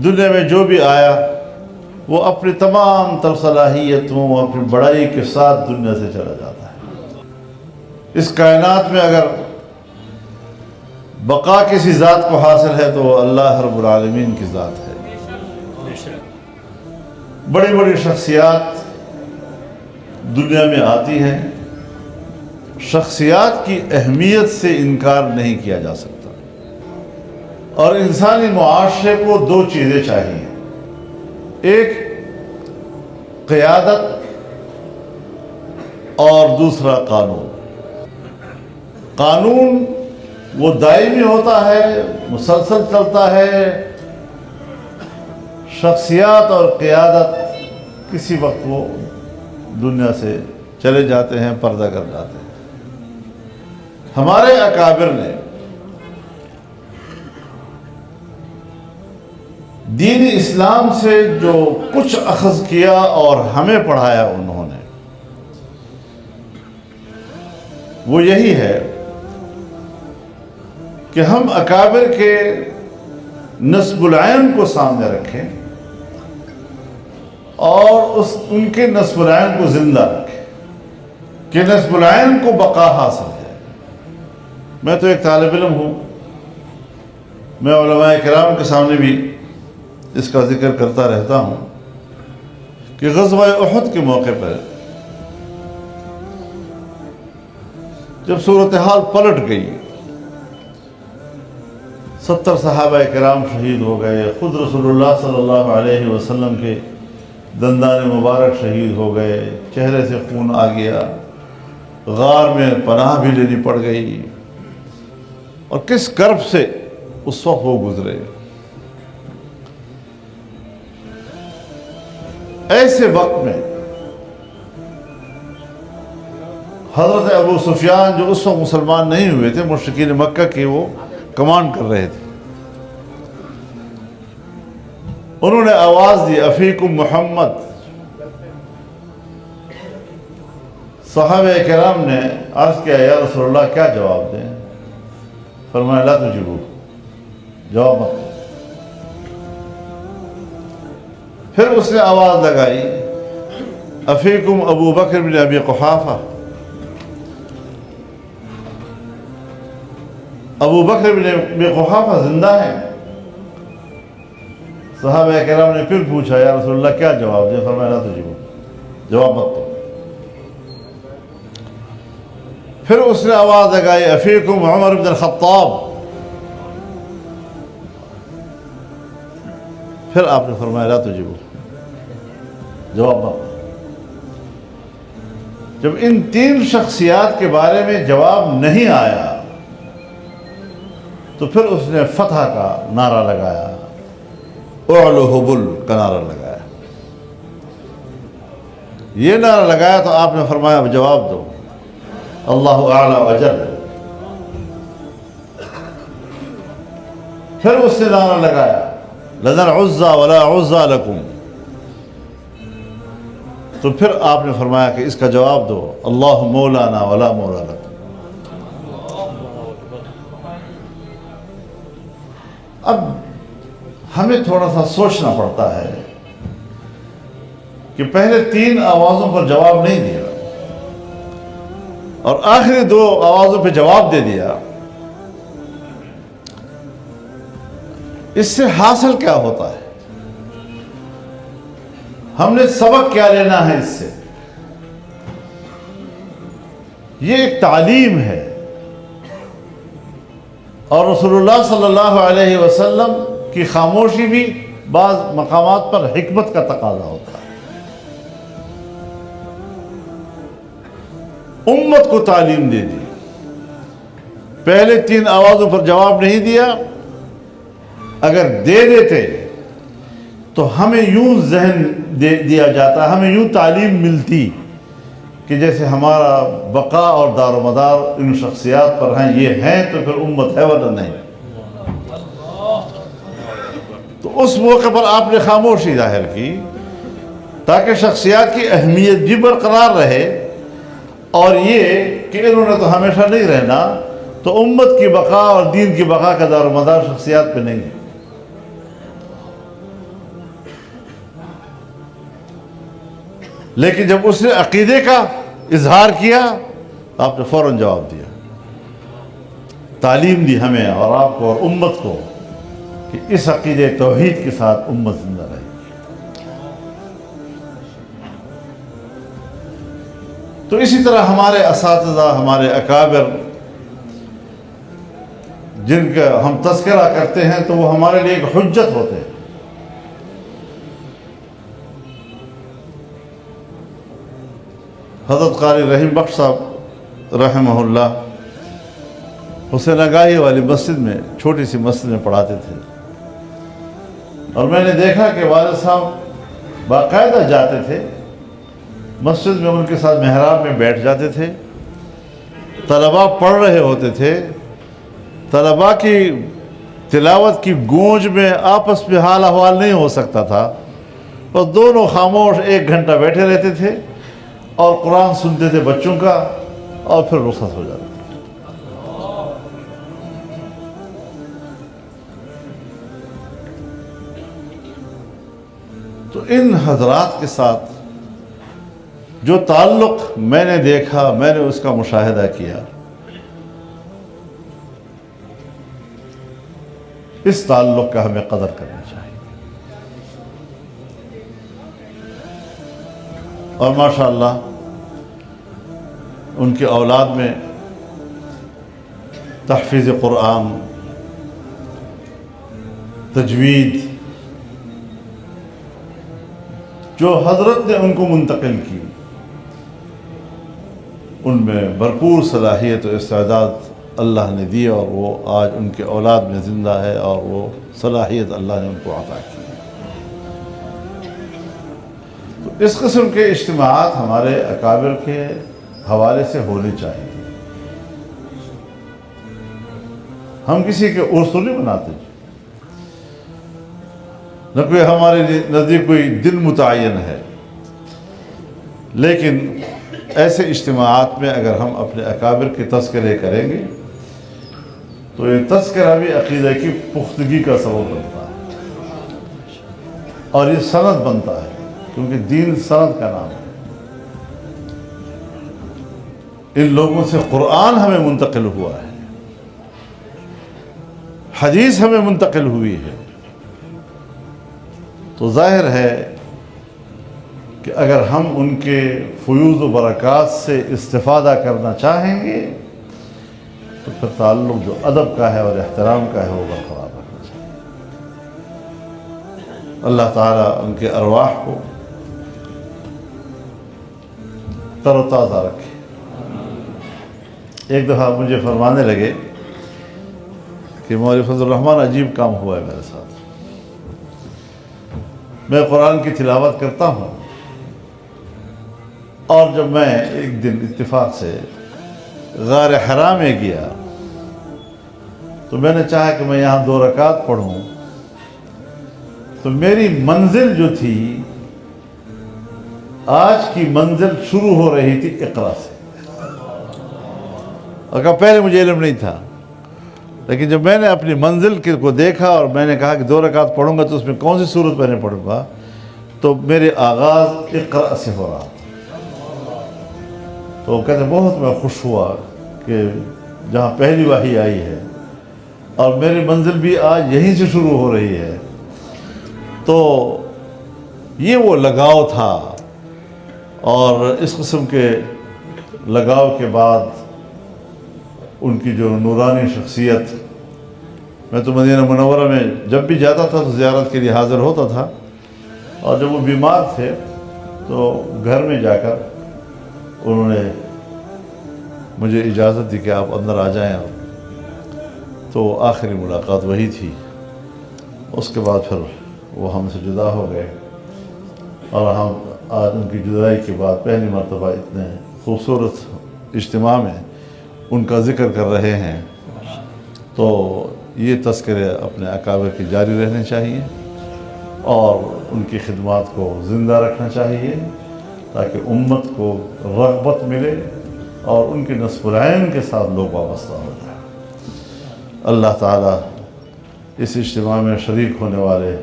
دنیا میں جو بھی آیا وہ اپنی تمام تر صلاحیتوں اور اپنی بڑائی کے ساتھ دنیا سے چلا جاتا ہے۔ اس کائنات میں اگر بقا کسی ذات کو حاصل ہے تو اللہ رب العالمین کی ذات ہے۔ بڑی بڑی شخصیات دنیا میں آتی ہیں، شخصیات کی اہمیت سے انکار نہیں کیا جا سکتا، اور انسانی معاشرے کو دو چیزیں چاہیے، ایک قیادت اور دوسرا قانون۔ قانون وہ دائمی ہوتا ہے، مسلسل چلتا ہے، شخصیات اور قیادت کسی وقت وہ دنیا سے چلے جاتے ہیں، پردہ کر جاتے ہیں۔ ہمارے اکابر نے دین اسلام سے جو کچھ اخذ کیا اور ہمیں پڑھایا انہوں نے، وہ یہی ہے کہ ہم اکابر کے نسب العین کو سامنے رکھیں اور ان کے نسب العین کو زندہ رکھیں کہ نسب العین کو بقا حاصل ہے۔ میں تو ایک طالب علم ہوں، میں علماء کرام کے سامنے بھی اس کا ذکر کرتا رہتا ہوں کہ غزوہ احد کے موقع پر جب صورتحال پلٹ گئی، 70 صحابہ کرام شہید ہو گئے، خود رسول اللہ صلی اللہ علیہ وسلم کے دندان مبارک شہید ہو گئے، چہرے سے خون آ گیا، غار میں پناہ بھی لینی پڑ گئی، اور کس کرب سے اس وقت وہ گزرے۔ ایسے وقت میں حضرت ابو سفیان جو اس وقت مسلمان نہیں ہوئے تھے، مشرکین مکہ کے وہ کمانڈ کر رہے تھے، انہوں نے آواز دی افیکم محمد۔ صحابہ کرام نے عرض کیا یا رسول اللہ کیا جواب دیں؟ فرمایا لا تجیبو، جواب مت۔ پھر اس نے آواز لگائی افیکم ابو بکر بن ابی قحافہ، ابو بکر بن ابی قحافہ زندہ ہیں۔ صحابہ کرام نے پھر پوچھا یا رسول اللہ کیا جواب دیں؟ فرمایا لا تجیبو، جواب مت دو۔ پھر اس نے آواز لگائی افیکم عمر بن الخطاب، پھر آپ نے فرمایا لا تجیبو، جواب مت دو۔ جب ان تین شخصیات کے بارے میں جواب نہیں آیا تو پھر اس نے فتح کا نعرہ لگایا، اعلو حبل کا نعرہ لگایا۔ یہ نعرہ لگایا تو آپ نے فرمایا اب جواب دو، اللہ اعلی اجل۔ پھر اس نے نعرہ لگایا لنا العزى ولا عزى لكم، تو پھر آپ نے فرمایا کہ اس کا جواب دو، اللہ مولانا ولا مولا لكم۔ اب ہمیں تھوڑا سا سوچنا پڑتا ہے کہ پہلے تین آوازوں پر جواب نہیں دیا اور آخری دو آوازوں پہ جواب دے دیا، اس سے حاصل کیا ہوتا ہے؟ ہم نے سبق کیا لینا ہے اس سے؟ یہ ایک تعلیم ہے، اور رسول اللہ صلی اللہ علیہ وسلم کی خاموشی بھی بعض مقامات پر حکمت کا تقاضا ہوتا ہے۔ امت کو تعلیم دے دی، پہلے تین آوازوں پر جواب نہیں دیا، اگر دے دیتے تو ہمیں یوں ذہن دیا جاتا، ہمیں یوں تعلیم ملتی کہ جیسے ہمارا بقا اور دار و مدار ان شخصیات پر ہیں، یہ ہیں تو پھر امت ہے ورنہ نہیں۔ تو اس موقع پر آپ نے خاموشی ظاہر کی تاکہ شخصیات کی اہمیت بھی برقرار رہے، اور یہ کہ انہوں نے تو ہمیشہ نہیں رہنا، تو امت کی بقا اور دین کی بقا کا دار و مدار شخصیات پہ نہیں ہے۔ لیکن جب اس نے عقیدے کا اظہار کیا تو آپ نے فوراً جواب دیا، تعلیم دی ہمیں اور آپ کو اور امت کو کہ اس عقیدے توحید کے ساتھ امت زندہ رہے۔ تو اسی طرح ہمارے اساتذہ، ہمارے اکابر جن کا ہم تذکرہ کرتے ہیں تو وہ ہمارے لیے ایک حجت ہوتے ہیں۔ حضرت قاری رحیم بخش صاحب رحمہ اللہ حسین آگاہی والی مسجد میں، چھوٹی سی مسجد میں پڑھاتے تھے، اور میں نے دیکھا کہ والد صاحب باقاعدہ جاتے تھے مسجد میں، ان کے ساتھ محراب میں بیٹھ جاتے تھے، طلباء پڑھ رہے ہوتے تھے، طلباء کی تلاوت کی گونج میں آپس میں حال احوال نہیں ہو سکتا تھا، بس دونوں خاموش 1 گھنٹہ بیٹھے رہتے تھے اور قرآن سنتے تھے بچوں کا، اور پھر رخصت ہو جاتے تھے۔ تو ان حضرات کے ساتھ جو تعلق میں نے دیکھا، میں نے اس کا مشاہدہ کیا، اس تعلق کا ہمیں قدر کرنا چاہیے۔ اور ماشاءاللہ ان کی اولاد میں تحفیظ قرآن، تجوید جو حضرت نے ان کو منتقل کی، ان میں بھرپور صلاحیت و استعداد اللہ نے دی، اور وہ آج ان کے اولاد میں زندہ ہے، اور وہ صلاحیت اللہ نے ان کو عطا کی۔ تو اس قسم کے اجتماعات ہمارے اکابر کے حوالے سے ہونے چاہیے۔ ہم کسی کے عرس تو نہیں مناتے، نہ کوئی ہمارے نزدیک کوئی دن متعین ہے، لیکن ایسے اجتماعات میں اگر ہم اپنے اکابر کے تذکرے کریں گے تو یہ تذکرہ بھی عقیدہ کی پختگی کا سبب بنتا ہے، اور یہ سند بنتا ہے، کیونکہ دین سند کا نام ہے۔ ان لوگوں سے قرآن ہمیں منتقل ہوا ہے، حدیث ہمیں منتقل ہوئی ہے، تو ظاہر ہے کہ اگر ہم ان کے فیوض و برکات سے استفادہ کرنا چاہیں گے تو پھر تعلق جو ادب کا ہے اور احترام کا ہے وہ برقرار رکھنا چاہیے۔ اللہ تعالیٰ ان کے ارواح کو تر و تازہ رکھے۔ ایک دفعہ مجھے فرمانے لگے کہ مولوی فضل الرحمن عجیب کام ہوا ہے میرے ساتھ، میں قرآن کی تلاوت کرتا ہوں، اور جب میں ایک دن اتفاق سے غار حرا میں گیا تو میں نے چاہا کہ میں یہاں 2 رکعت پڑھوں، تو میری منزل جو تھی، آج کی منزل شروع ہو رہی تھی اقرا سے، اور کہا پہلے مجھے علم نہیں تھا، لیکن جب میں نے اپنی منزل کو دیکھا اور میں نے کہا کہ 2 رکعت پڑھوں گا تو اس میں کون سی صورت میں نے پڑھوں گا، تو میرے آغاز اقرا سے ہو رہا تھا۔ تو وہ کہتے ہیں بہت میں خوش ہوا کہ جہاں پہلی وحی آئی ہے اور میری منزل بھی آج یہیں سے شروع ہو رہی ہے، تو یہ وہ لگاؤ تھا۔ اور اس قسم کے لگاؤ کے بعد ان کی جو نورانی شخصیت، میں تو مدینہ منورہ میں جب بھی جاتا تھا تو زیارت کے لیے حاضر ہوتا تھا، اور جب وہ بیمار تھے تو گھر میں جا کر انہوں نے مجھے اجازت دی کہ آپ اندر آ جائیں، تو آخری ملاقات وہی تھی۔ اس کے بعد پھر وہ ہم سے جدا ہو گئے، اور ہم آج ان کی جدائی کے بعد پہلی مرتبہ اتنے خوبصورت اجتماع میں ان کا ذکر کر رہے ہیں۔ تو یہ تذکرے اپنے اکابر کی جاری رہنے چاہیے، اور ان کی خدمات کو زندہ رکھنا چاہیے، تاکہ امت کو رغبت ملے اور ان کے نصب العین کے ساتھ لوگ وابستہ ہو جائیں۔ اللہ تعالیٰ اس اجتماع میں شریک ہونے والے